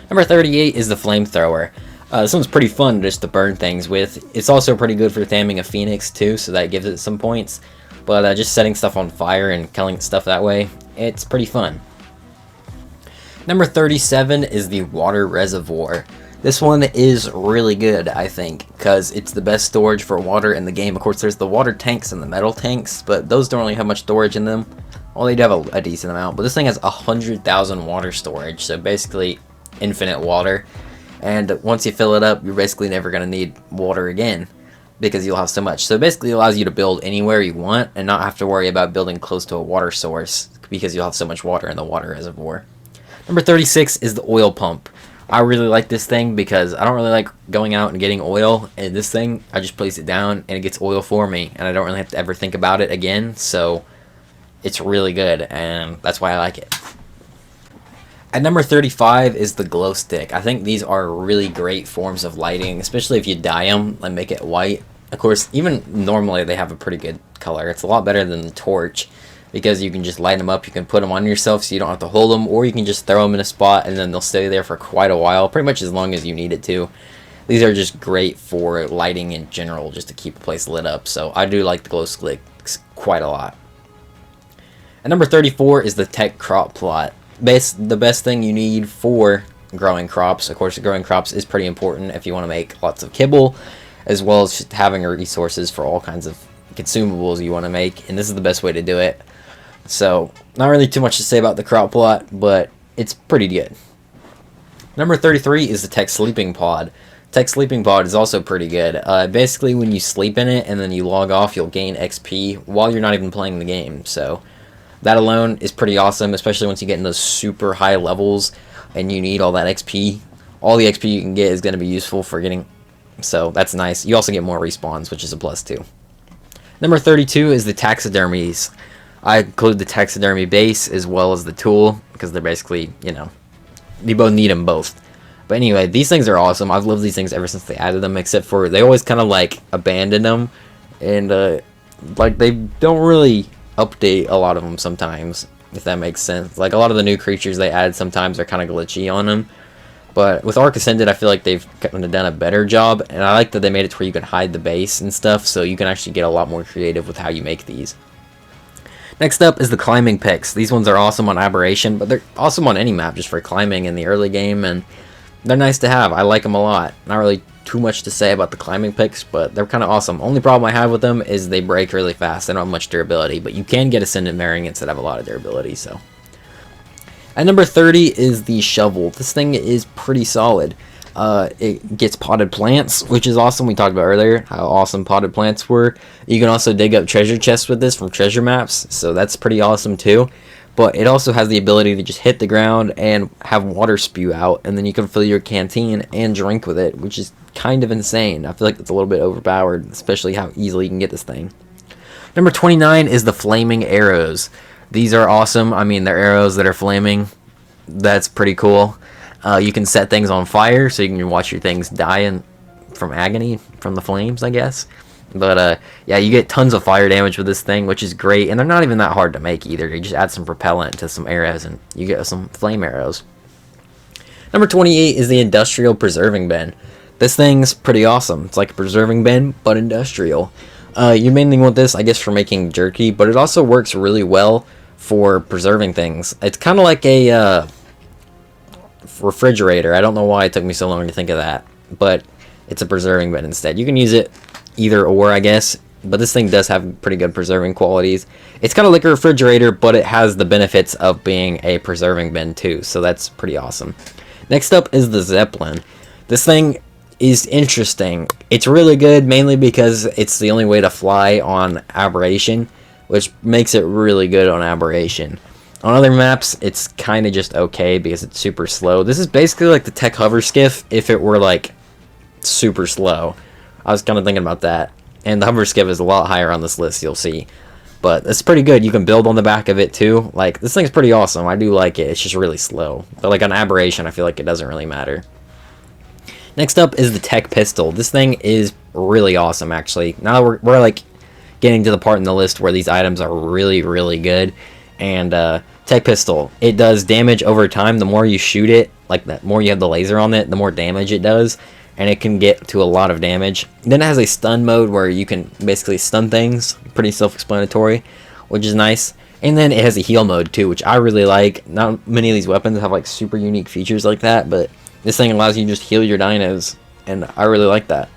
Number 38 is the flamethrower. This one's pretty fun just to burn things with. It's also pretty good for taming a phoenix too, so that gives it some points. but just setting stuff on fire and killing stuff that way, it's pretty fun. Number 37 is the water reservoir. This one is really good, I think, because it's the best storage for water in the game. Of course, there's the water tanks and the metal tanks, but those don't really have much storage in them. Well, they do have a decent amount, but this thing has 100,000 water storage, so basically infinite water. And once you fill it up, you're basically never going to need water again, because you'll have so much. So basically it allows you to build anywhere you want and not have to worry about building close to a water source, because you'll have so much water in the water reservoir. Number 36 is the oil pump. I really like this thing because I don't really like going out and getting oil, and this thing, I just place it down and it gets oil for me, and I don't really have to ever think about it again, so it's really good, and that's why I like it. At number 35 is the glow stick. I think these are really great forms of lighting, especially if you dye them and make it white. Of course, even normally they have a pretty good color. It's a lot better than the torch, because you can just light them up, you can put them on yourself so you don't have to hold them, or you can just throw them in a spot and then they'll stay there for quite a while, pretty much as long as you need it to. These are just great for lighting in general, just to keep a place lit up, so I do like the glow sticks quite a lot. And number 34 is the tech crop plot. The best thing you need for growing crops. Of course, growing crops is pretty important if you want to make lots of kibble, as well as just having resources for all kinds of consumables you want to make, and this is the best way to do it. So, not really too much to say about the crop plot, but it's pretty good. Number 33 is the tech sleeping pod. Tech sleeping pod is also pretty good. Basically, when you sleep in it and then you log off, you'll gain XP while you're not even playing the game. So, that alone is pretty awesome, especially once you get in those super high levels and you need all that XP. All the XP you can get is going to be useful for getting, so that's nice. You also get more respawns, which is a plus too. Number 32 is the taxidermies. I include the taxidermy base as well as the tool, because they're basically, you know, you both need them both. But anyway, these things are awesome. I've loved these things ever since they added them, except for they always kind of like abandon them, and like they don't really update a lot of them sometimes, if that makes sense. Like a lot of the new creatures they add sometimes are kind of glitchy on them. But with ARK Ascended, I feel like they've kind of done a better job, and I like that they made it to where you can hide the base and stuff, so you can actually get a lot more creative with how you make these. Next up is the climbing picks. These ones are awesome on Aberration, but they're awesome on any map just for climbing in the early game, and they're nice to have. I like them a lot. Not really too much to say about the climbing picks, but they're kind of awesome. Only problem I have with them is they break really fast. They don't have much durability, but you can get Ascendant variants that have a lot of durability, so. At number 30 is the shovel. This thing is pretty solid. It gets potted plants, which is awesome. We talked about earlier how awesome potted plants were. You can also dig up treasure chests with this from treasure maps, so that's pretty awesome too. But it also has the ability to just hit the ground and have water spew out, and then you can fill your canteen and drink with it, which is kind of insane. I feel like it's a little bit overpowered, especially how easily you can get this thing. Number 29 is the flaming arrows. These are awesome. I mean, they're arrows that are flaming. That's pretty cool. You can set things on fire, so you can watch your things die from agony, from the flames, I guess. But, yeah, you get tons of fire damage with this thing, which is great. And they're not even that hard to make, either. You just add some propellant to some arrows, and you get some flame arrows. Number 28 is the Industrial Preserving Bin. This thing's pretty awesome. It's like a preserving bin, but industrial. You mainly want this, I guess, for making jerky, but it also works really well for preserving things. It's kind of like a refrigerator. I don't know why it took me so long to think of that, but it's a preserving bin instead. You can use it either or, I guess, but this thing does have pretty good preserving qualities. It's kind of like a refrigerator, but it has the benefits of being a preserving bin too, so that's pretty awesome. Next up is the Zeppelin. This thing is interesting. It's really good, mainly because it's the only way to fly on Aberration, which makes it really good on Aberration. On other maps, it's kind of just okay because it's super slow. This is basically like the Tech Hover Skiff if it were like super slow. I was kind of thinking about that. And the Hover Skiff is a lot higher on this list, you'll see. But it's pretty good. You can build on the back of it too. Like, this thing's pretty awesome. I do like it. It's just really slow. But like on Aberration, I feel like it doesn't really matter. Next up is the Tech Pistol. This thing is really awesome, actually. Now we're like getting to the part in the list where these items are really, really good. And Tech Pistol, it does damage over time. The more you shoot it, like the more you have the laser on it, the more damage it does. and it can get to a lot of damage. Then it has a stun mode where you can basically stun things, pretty self-explanatory, which is nice. And then it has a heal mode too, which I really like. Not many of these weapons have like super unique features like that, but this thing allows you to just heal your dinos, and I really like that.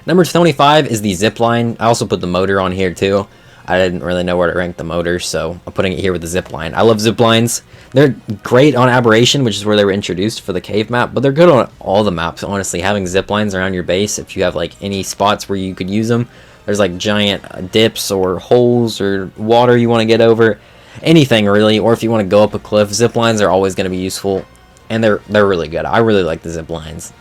Number 25 is the zipline. I also put the motor on here too. I didn't really know where to rank the motor, so I'm putting it here with the zipline. I love ziplines. They're great on Aberration, which is where they were introduced for the cave map, but they're good on all the maps, honestly. Having ziplines around your base, if you have like any spots where you could use them, there's like giant dips or holes or water you want to get over, anything really, or if you want to go up a cliff, ziplines are always going to be useful, and they're really good. I really like the ziplines.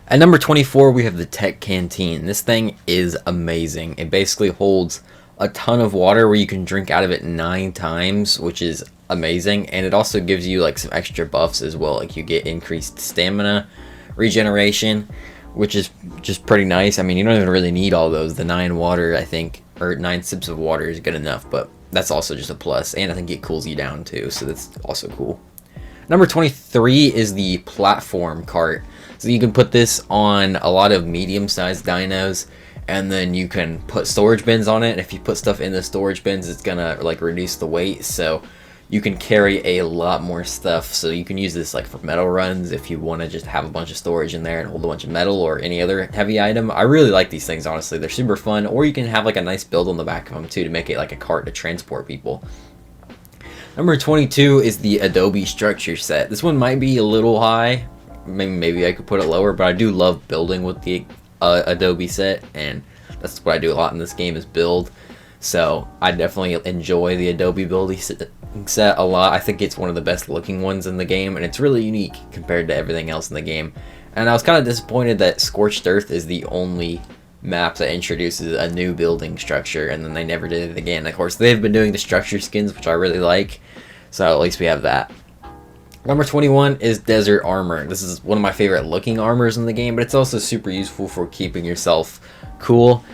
At number 24, we have the Tech Canteen. This thing is amazing. It basically holds a ton of water where you can drink out of it 9 times, which is amazing. And it also gives you like some extra buffs as well. Like you get increased stamina, regeneration, which is just pretty nice. I mean, you don't even really need all those. The 9 water, I think, or 9 sips of water is good enough, but that's also just a plus. And I think it cools you down too, so that's also cool. Number 23 is the platform cart. So you can put this on a lot of medium-sized dinos, and then you can put storage bins on it. And if you put stuff in the storage bins, it's gonna like reduce the weight, so you can carry a lot more stuff. So you can use this like for metal runs if you want to just have a bunch of storage in there and hold a bunch of metal or any other heavy item. I really like these things, honestly. They're super fun, or you can have like a nice build on the back of them too to make it like a cart to transport people. Number 22 is the Adobe structure set. This one might be a little high. Maybe I could put it lower, but I do love building with the Adobe set, and that's what I do a lot in this game is build. So I definitely enjoy the Adobe building set a lot. I think it's one of the best looking ones in the game, and it's really unique compared to everything else in the game. And I was kind of disappointed that Scorched Earth is the only map that introduces a new building structure, and then they never did it again. Of course, they've been doing the structure skins, which I really like, so at least we have that. Number 21 is Desert Armor. This is one of my favorite looking armors in the game, but it's also super useful for keeping yourself cool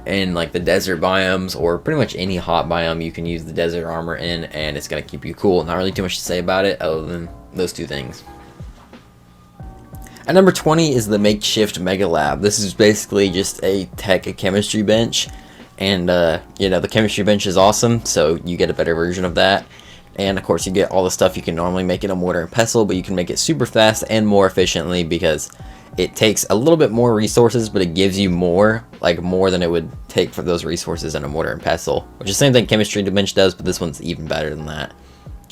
in like the desert biomes, or pretty much any hot biome you can use the Desert Armor in, and it's going to keep you cool. Not really too much to say about it other than those two things. At number 20 is the Makeshift Mega Lab. This is basically just a tech chemistry bench, and you know, the chemistry bench is awesome, so you get a better version of that. And of course you get all the stuff you can normally make in a mortar and pestle, but you can make it super fast and more efficiently because it takes a little bit more resources, but it gives you more, like more than it would take for those resources in a mortar and pestle, which is the same thing chemistry bench does, but this one's even better than that.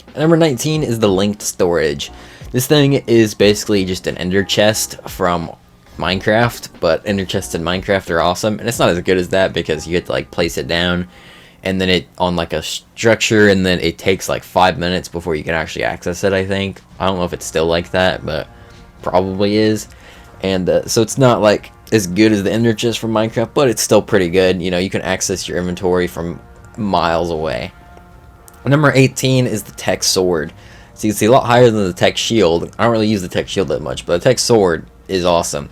And number 19 is the Linked Storage. This thing is basically just an ender chest from Minecraft, but ender chests in Minecraft are awesome, and it's not as good as that because you have to like place it down and then it on like a structure, and then it takes like 5 minutes before you can actually access it, I think. I don't know if it's still like that, but probably is. And so it's not like as good as the ender chest from Minecraft, but it's still pretty good. You know, you can access your inventory from miles away. Number 18 is the Tech Sword. So you can see a lot higher than the Tech Shield. I don't really use the Tech Shield that much, but the Tech Sword is awesome.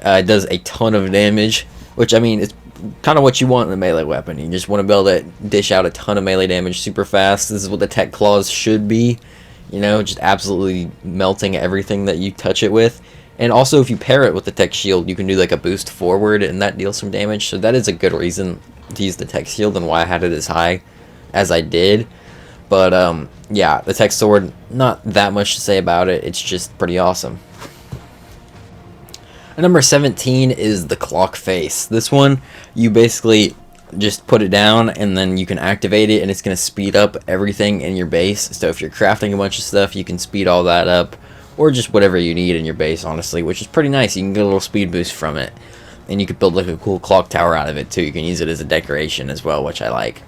It does a ton of damage, which, I mean, it's kind of what you want in a melee weapon. You just want to be able to dish out a ton of melee damage super fast. This is what the Tech Claws should be, you know, just absolutely melting everything that you touch it with. And also, if you pair it with the Tech Shield, you can do like a boost forward, and that deals some damage. So that is a good reason to use the Tech Shield and why I had it as high as I did. But yeah, the Tech Sword, not that much to say about it. It's just pretty awesome. And number 17 is the Clock Face. This one, you basically just put it down and then you can activate it, and it's going to speed up everything in your base. So if you're crafting a bunch of stuff, you can speed all that up, or just whatever you need in your base, honestly, which is pretty nice. You can get a little speed boost from it, and you could build like a cool clock tower out of it too. You can use it as a decoration as well, which I like.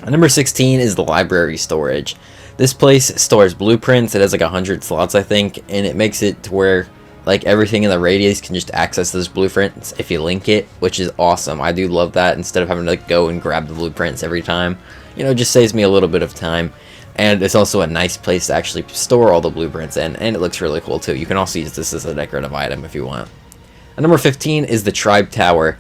And number 16 is the Library Storage. This place stores blueprints. It has like 100 slots, I think, and it makes it to where like everything in the radius can just access those blueprints if you link it, which is awesome. I do love that, instead of having to like go and grab the blueprints every time. You know, it just saves me a little bit of time. And it's also a nice place to actually store all the blueprints in, and it looks really cool too. You can also use this as a decorative item if you want. And number 15 is the Tribe Tower.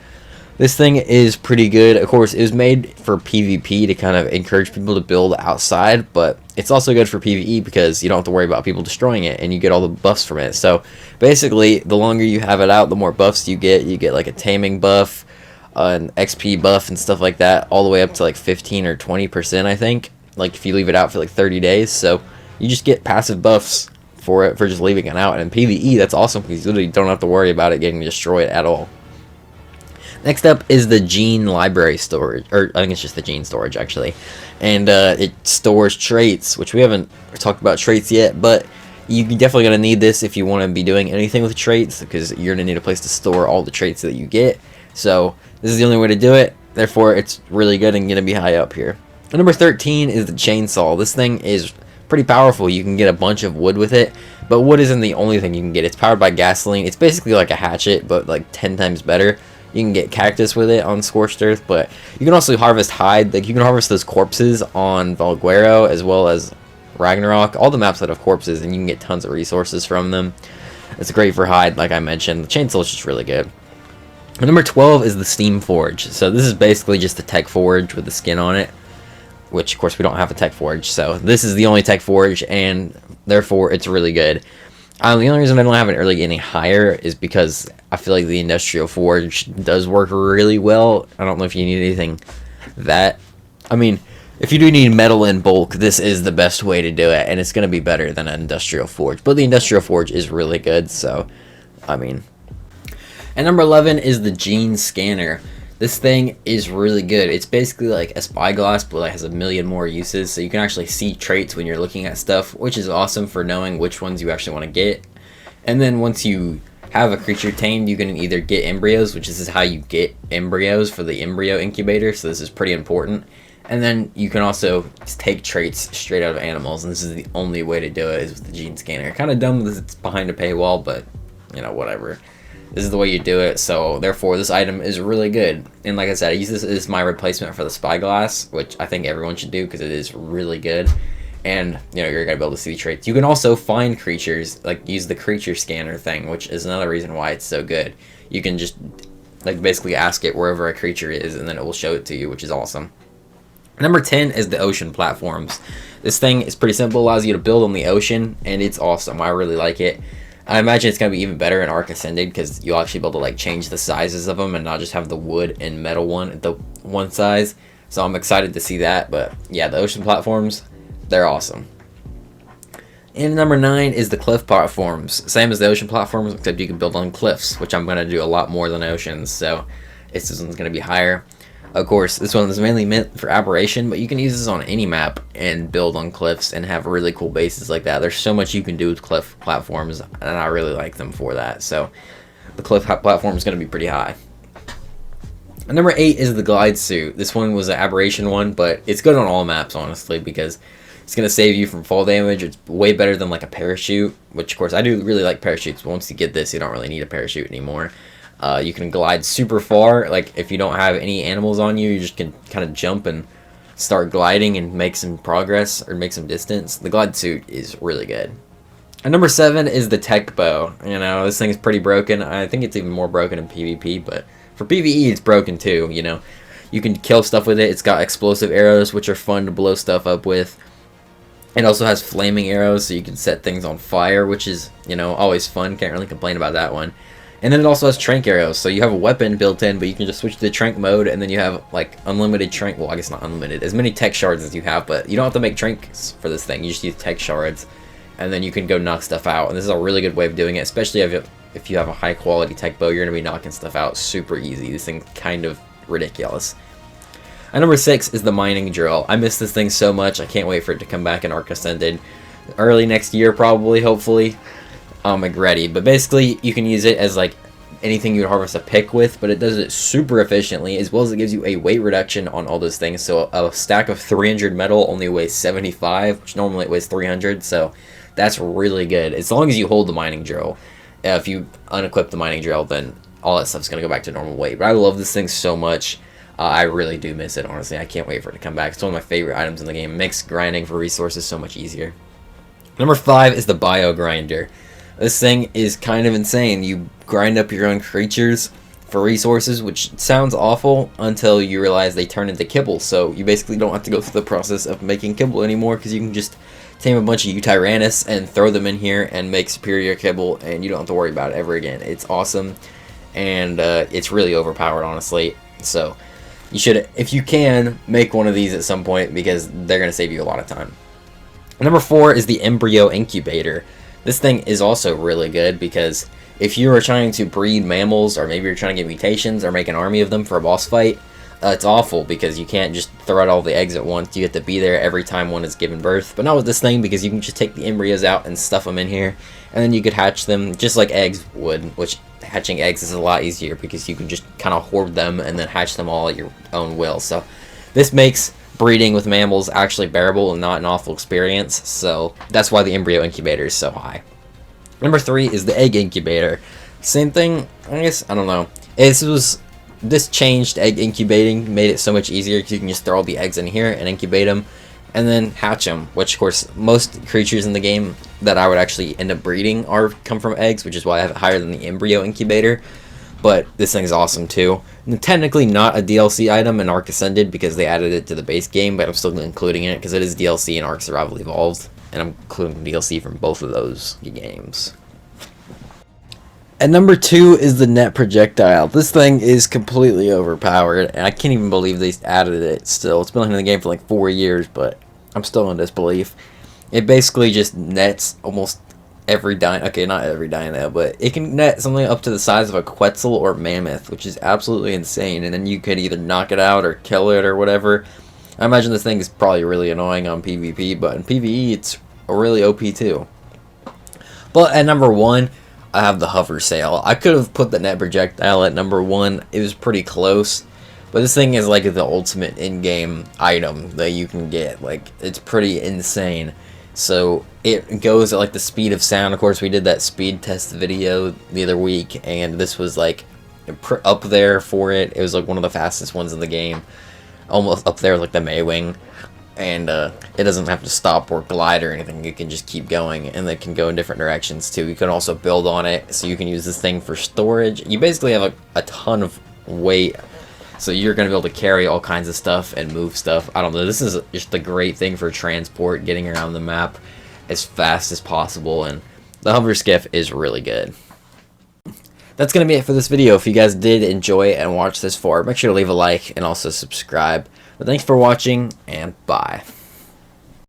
This thing is pretty good. Of course, it was made for PvP to kind of encourage people to build outside, but it's also good for PvE because you don't have to worry about people destroying it, and you get all the buffs from it. So basically, the longer you have it out, the more buffs you get. You get like a taming buff, an XP buff, and stuff like that, all the way up to like 15 or 20%, I think. Like if you leave it out for like 30 days, so you just get passive buffs for it for just leaving it out. And in PvE, that's awesome because you literally don't have to worry about it getting destroyed at all. Next up is the gene library storage, or I think it's just the gene storage actually, and it stores traits, which we haven't talked about traits yet, but you're definitely going to need this if you want to be doing anything with traits, because you're going to need a place to store all the traits that you get. So this is the only way to do it, therefore it's really good and going to be high up here. And number 13 is the chainsaw. This thing is pretty powerful. You can get a bunch of wood with it, but wood isn't the only thing you can get. It's powered by gasoline. It's basically like a hatchet, but like 10 times better. You can get cactus with it on Scorched Earth, but you can also harvest hide. Like you can harvest those corpses on Valguero as well as Ragnarok. All the maps that have corpses, and you can get tons of resources from them. It's great for hide, like I mentioned. The chainsaw is just really good. And number 12 is the Steam Forge. So this is basically just a tech forge with the skin on it, which of course we don't have a tech forge. So this is the only tech forge, and therefore it's really good. The only reason I don't have it really any higher is because I feel like the Industrial Forge does work really well. I don't know if you need anything that... I mean, if you do need metal in bulk, this is the best way to do it, and it's going to be better than an Industrial Forge. But the Industrial Forge is really good, so, I mean... And number 11 is the Gene Scanner. This thing is really good. It's basically like a spyglass, but it has a million more uses, so you can actually see traits when you're looking at stuff, which is awesome for knowing which ones you actually want to get. And then once you have a creature tamed, you can either get embryos, which is how you get embryos for the embryo incubator, so this is pretty important. And then you can also take traits straight out of animals, and this is the only way to do it is with the Gene Scanner. Kind of dumb because it's behind a paywall, but, you know, whatever. This is the way you do it, so therefore this item is really good. And like I said, I use this as my replacement for the spyglass, which I think everyone should do because it is really good. And, you know, you're going to be able to see traits. You can also find creatures, like use the creature scanner thing, which is another reason why it's so good. You can just, like, basically ask it wherever a creature is, and then it will show it to you, which is awesome. Number 10 is the ocean platforms. This thing is pretty simple, allows you to build on the ocean, and it's awesome. I really like it. I imagine it's going to be even better in ARK Ascended because you'll actually be able to like change the sizes of them and not just have the wood and metal one at the one size. So I'm excited to see that. But yeah, the ocean platforms, they're awesome. And number 9 is the cliff platforms. Same as the ocean platforms, except you can build on cliffs, which I'm going to do a lot more than oceans. So this one's going to be higher. Of course, this one is mainly meant for Aberration, but you can use this on any map and build on cliffs and have really cool bases like that. There's so much you can do with cliff platforms, and I really like them for that. So the cliff platform is going to be pretty high. And number 8 is the glide suit. This one was an Aberration one, but it's good on all maps, honestly, because it's going to save you from fall damage. It's way better than like a parachute, which of course I do really like parachutes, but once you get this, you don't really need a parachute anymore. You can glide super far. Like if you don't have any animals on you, you just can kind of jump and start gliding and make some progress or make some distance. The glide suit is really good. And number 7 is the tech bow. You know, this thing is pretty broken. I think it's even more broken in PvP, but for PvE it's broken too. You know, you can kill stuff with it. It's got explosive arrows, which are fun to blow stuff up with. It also has flaming arrows, so you can set things on fire, which is, you know, always fun. Can't really complain about that one. And then it also has trank arrows, so you have a weapon built in, but you can just switch to the trank mode, and then you have, like, unlimited trank, well, I guess not unlimited, as many tech shards as you have, but you don't have to make tranks for this thing, you just use tech shards, and then you can go knock stuff out, and this is a really good way of doing it, especially if you have a high-quality tech bow, you're going to be knocking stuff out super easy. This thing's kind of ridiculous. And number 6 is the mining drill. I miss this thing so much, I can't wait for it to come back in ARK Ascended. Early next year, probably, hopefully. Like ready, but basically you can use it as like anything you would harvest a pick with, but it does it super efficiently, as well as it gives you a weight reduction on all those things. So a stack of 300 metal only weighs 75, which normally it weighs 300, so that's really good as long as you hold the mining drill. If you unequip the mining drill, then all that stuff's gonna go back to normal weight. But I love this thing so much. I really do miss it, honestly. I can't wait for it to come back. It's one of my favorite items in the game. It makes grinding for resources so much easier. Number 5 is the bio grinder. This thing is kind of insane. You grind up your own creatures, for resources, which sounds awful until you realize they turn into kibble. So you basically don't have to go through the process of making kibble anymore, because you can just tame a bunch of Utyrannus and throw them in here and make superior kibble, and you don't have to worry about it ever again. It's awesome, and it's really overpowered, honestly. So you should, if you can, make one of these at some point, because they're going to save you a lot of time. Number 4 is the Embryo Incubator. This thing is also really good, because if you are trying to breed mammals, or maybe you're trying to get mutations or make an army of them for a boss fight, it's awful, because you can't just throw out all the eggs at once. You have to be there every time one is given birth. But not with this thing, because you can just take the embryos out and stuff them in here, and then you could hatch them just like eggs would, which hatching eggs is a lot easier, because you can just kind of hoard them and then hatch them all at your own will. So this makes breeding with mammals actually bearable and not an awful experience. So that's why the Embryo Incubator is so high. Number 3 is the Egg Incubator. Same thing, I guess, I don't know. This changed egg incubating, made it so much easier, because you can just throw all the eggs in here and incubate them, and then hatch them, which of course most creatures in the game that I would actually end up breeding come from eggs, which is why I have it higher than the Embryo Incubator. But this thing is awesome too. And technically not a DLC item in ARK Ascended, because they added it to the base game, but I'm still including it because it is DLC in ARK Survival Evolved, and I'm including DLC from both of those games. And number 2 is the Net Projectile. This thing is completely overpowered, and I can't even believe they added it still. It's been in the game for like 4 years, but I'm still in disbelief. It basically just nets almost every dino. Okay, not every dino, but it can net something up to the size of a Quetzal or Mammoth, which is absolutely insane. And then you could either knock it out or kill it or whatever. I imagine this thing is probably really annoying on PvP, but in PvE it's really OP too. But at number 1, I have the Hover Sail. I could have put the Net Projectile at number 1. It was pretty close. But this thing is like the ultimate in-game item that you can get. Like, it's pretty insane. So it goes at like the speed of sound. Of course, we did that speed test video the other week, and this was like up there for it. It was like one of the fastest ones in the game. Almost up there with like the Maywing. And it doesn't have to stop or glide or anything. It can just keep going, and it can go in different directions too. You can also build on it, so you can use this thing for storage. You basically have a ton of weight, so you're going to be able to carry all kinds of stuff and move stuff. I don't know, this is just a great thing for transport, getting around the map as fast as possible, and the hover skiff is really good. That's going to be it for this video. If you guys did enjoy and watch this far, make sure to leave a like and also subscribe. But thanks for watching, and bye.